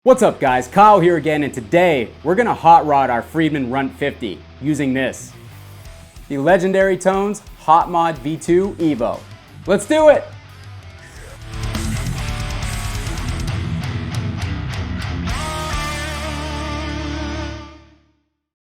What's up guys, Kyle here again, and today we're gonna hot rod our Friedman Runt 50 using this. The Legendary Tones Hot Mod V2 EVO. Let's do it!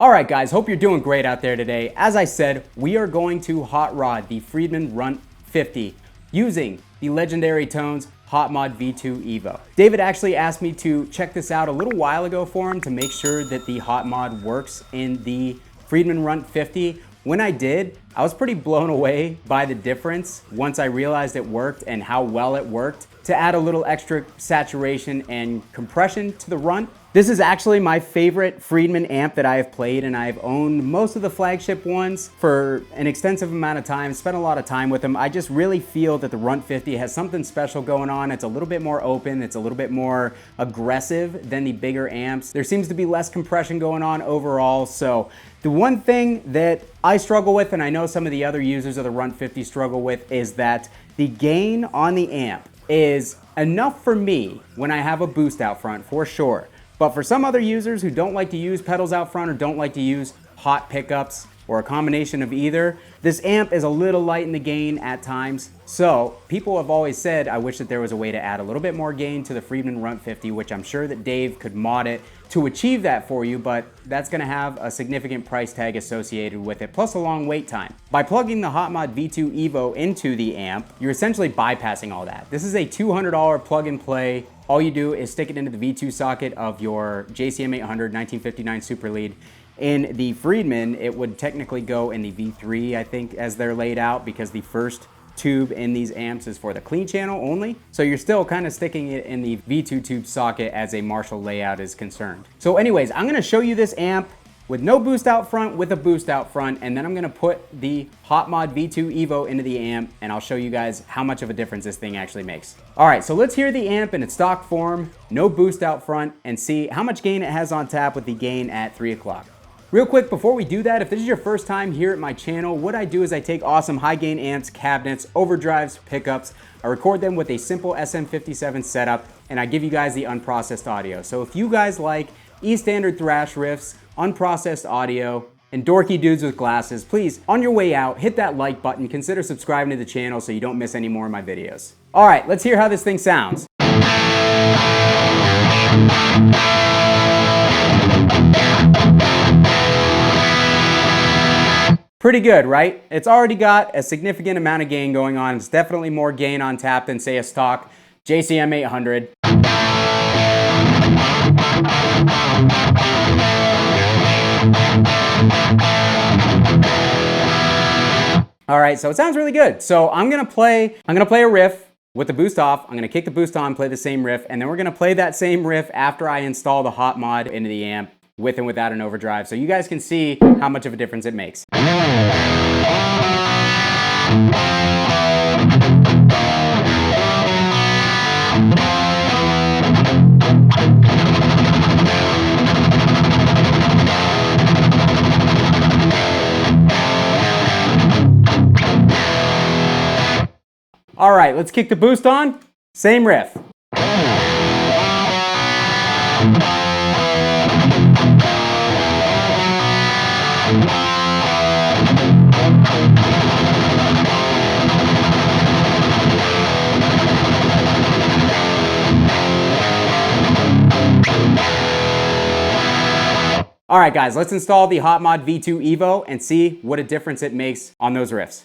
Alright guys, hope you're doing great out there today. As I said, we are going to hot rod the Friedman Runt 50 using the Legendary Tones Hot Mod V2 EVO. David actually asked me to check this out a little while ago for him to make sure that the hot mod works in the Friedman Runt 50. When I did, I was pretty blown away by the difference once I realized it worked and how well it worked to add a little extra saturation and compression to the Runt. This is actually my favorite Friedman amp that I have played, and I've owned most of the flagship ones for an extensive amount of time, spent a lot of time with them. I just really feel that the Runt 50 has something special going on. It's a little bit more open, it's a little bit more aggressive than the bigger amps. There seems to be less compression going on overall, so the one thing that I struggle with, and I know some of the other users of the Runt 50 struggle with, is that the gain on the amp is enough for me when I have a boost out front, for sure. But for some other users who don't like to use pedals out front or don't like to use hot pickups or a combination of either, this amp is a little light in the gain at times. So people have always said, I wish that there was a way to add a little bit more gain to the Friedman Runt 50, which I'm sure that Dave could mod it to achieve that for you, but that's gonna have a significant price tag associated with it, plus a long wait time. By plugging the Hot Mod V2 EVO into the amp, you're essentially bypassing all that. This is a $200 plug and play. All you do is stick it into the V2 socket of your JCM 800 1959 Super Lead. In the Friedman, it would technically go in the V3, I think, as they're laid out, because the first tube in these amps is for the clean channel only. So you're still kind of sticking it in the V2 tube socket as a Marshall layout is concerned. So anyways, I'm gonna show you this amp with no boost out front, with a boost out front, and then I'm gonna put the Hot Mod V2 EVO into the amp, and I'll show you guys how much of a difference this thing actually makes. All right, so let's hear the amp in its stock form, no boost out front, and see how much gain it has on tap with the gain at 3 o'clock. Real quick, before we do that, if this is your first time here at my channel, what I do is I take awesome high gain amps, cabinets, overdrives, pickups, I record them with a simple SM57 setup, and I give you guys the unprocessed audio. So if you guys like E-standard thrash riffs, unprocessed audio, and dorky dudes with glasses, please, on your way out, hit that like button, consider subscribing to the channel so you don't miss any more of my videos. All right, let's hear how this thing sounds. Pretty good, right? It's already got a significant amount of gain going on. It's definitely more gain on tap than, say, a stock JCM 800. All right, so it sounds really good. So I'm gonna play a riff with the boost off. I'm gonna kick the boost on, play the same riff, and then we're gonna play that same riff after I install the hot mod into the amp with and without an overdrive, so you guys can see how much of a difference it makes. All right, let's kick the boost on, same riff. All right guys, let's install the Hot Mod V2 EVO and see what a difference it makes on those riffs.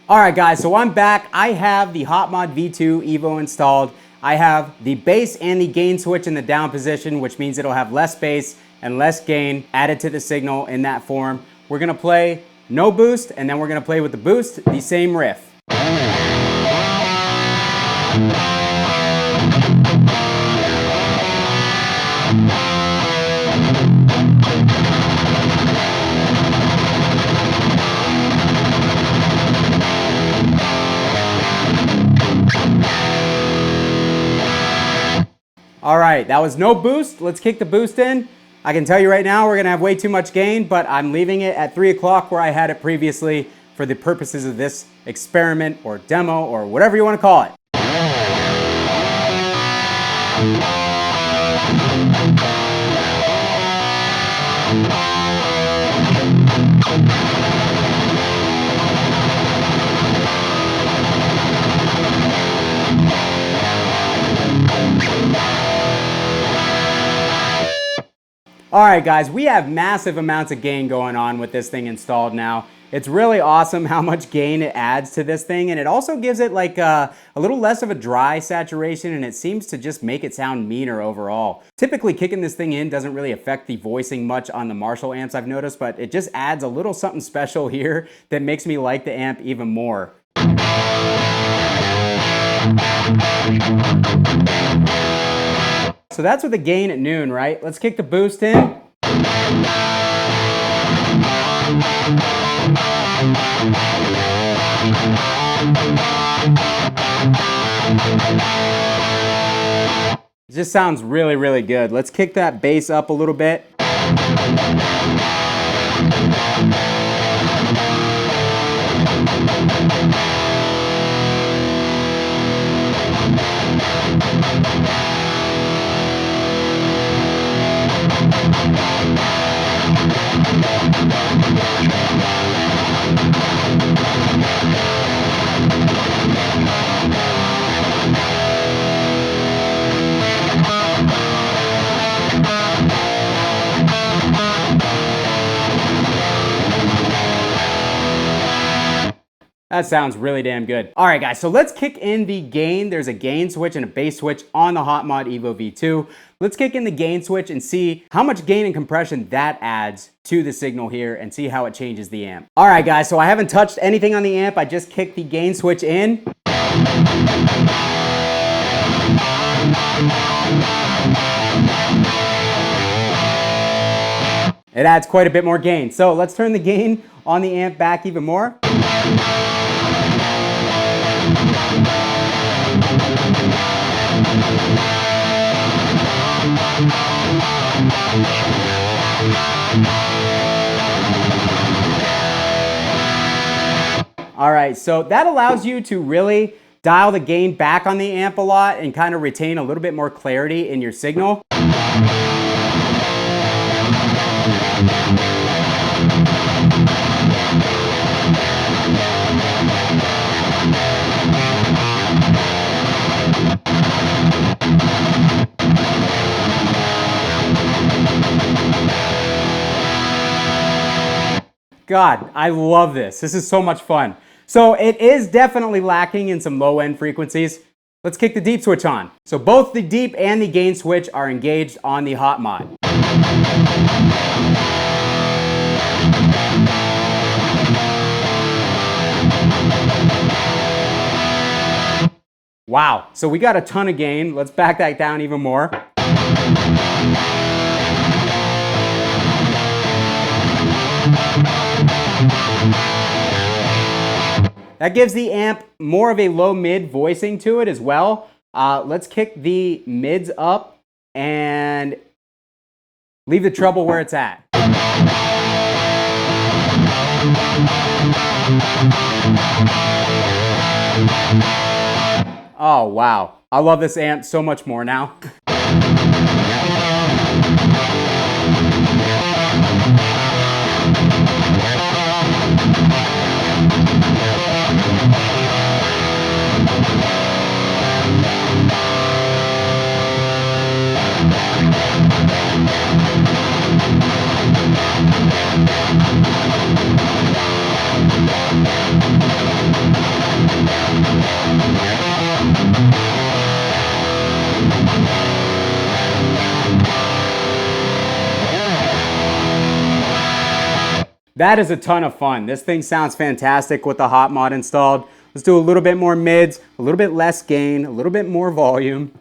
All right guys, so I'm back. I have the Hot Mod V2 EVO installed. I have the bass and the gain switch in the down position, which means it'll have less bass and less gain added to the signal in that form. We're gonna play no boost, and then we're gonna play with the boost, the same riff. All right, that was no boost. Let's kick the boost in. I can tell you right now, we're gonna have way too much gain, but I'm leaving it at 3 o'clock where I had it previously for the purposes of this experiment or demo or whatever you wanna call it. All right, guys, we have massive amounts of gain going on with this thing installed now. It's really awesome how much gain it adds to this thing, and it also gives it like a little less of a dry saturation, and it seems to just make it sound meaner overall. Typically, kicking this thing in doesn't really affect the voicing much on the Marshall amps, I've noticed, but it just adds a little something special here that makes me like the amp even more. So that's with the gain at noon, right? Let's kick the boost in. It just sounds really, really good. Let's kick that bass up a little bit. That sounds really damn good. All right, guys, so let's kick in the gain. There's a gain switch and a bass switch on the HotMod EVO V2. Let's kick in the gain switch and see how much gain and compression that adds to the signal here and see how it changes the amp. All right, guys, so I haven't touched anything on the amp. I just kicked the gain switch in. It adds quite a bit more gain. So let's turn the gain on the amp back even more. All right, so that allows you to really dial the gain back on the amp a lot and kind of retain a little bit more clarity in your signal. God, I love this. This is so much fun. So it is definitely lacking in some low-end frequencies. Let's kick the deep switch on. So both the deep and the gain switch are engaged on the HotMod. Wow, so we got a ton of gain. Let's back that down even more. That gives the amp more of a low-mid voicing to it as well. Let's kick the mids up and leave the treble where it's at. Oh, wow. I love this amp so much more now. That is a ton of fun. This thing sounds fantastic with the HotMod installed. Let's do a little bit more mids, a little bit less gain, a little bit more volume.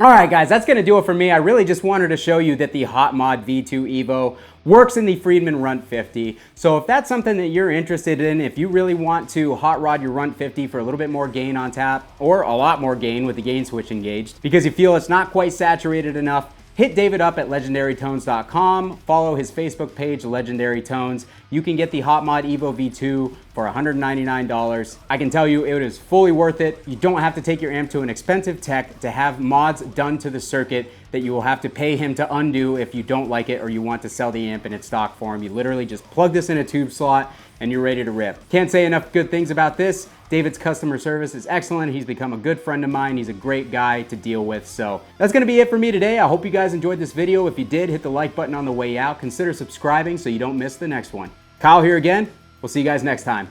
All right, guys, that's gonna do it for me. I really just wanted to show you that the HotMod V2 EVO works in the Friedman Runt 50. So if that's something that you're interested in, if you really want to hot rod your Runt 50 for a little bit more gain on tap, or a lot more gain with the gain switch engaged, because you feel it's not quite saturated enough, hit David up at legendarytones.com. Follow his Facebook page, Legendary Tones. You can get the Hot Mod EVO V2 for $199. I can tell you it is fully worth it. You don't have to take your amp to an expensive tech to have mods done to the circuit that you will have to pay him to undo if you don't like it or you want to sell the amp in its stock form. You literally just plug this in a tube slot and you're ready to rip. Can't say enough good things about this. David's customer service is excellent. He's become a good friend of mine. He's a great guy to deal with. So that's gonna be it for me today. I hope you guys enjoyed this video. If you did, hit the like button on the way out. Consider subscribing so you don't miss the next one. Kyle here again. We'll see you guys next time.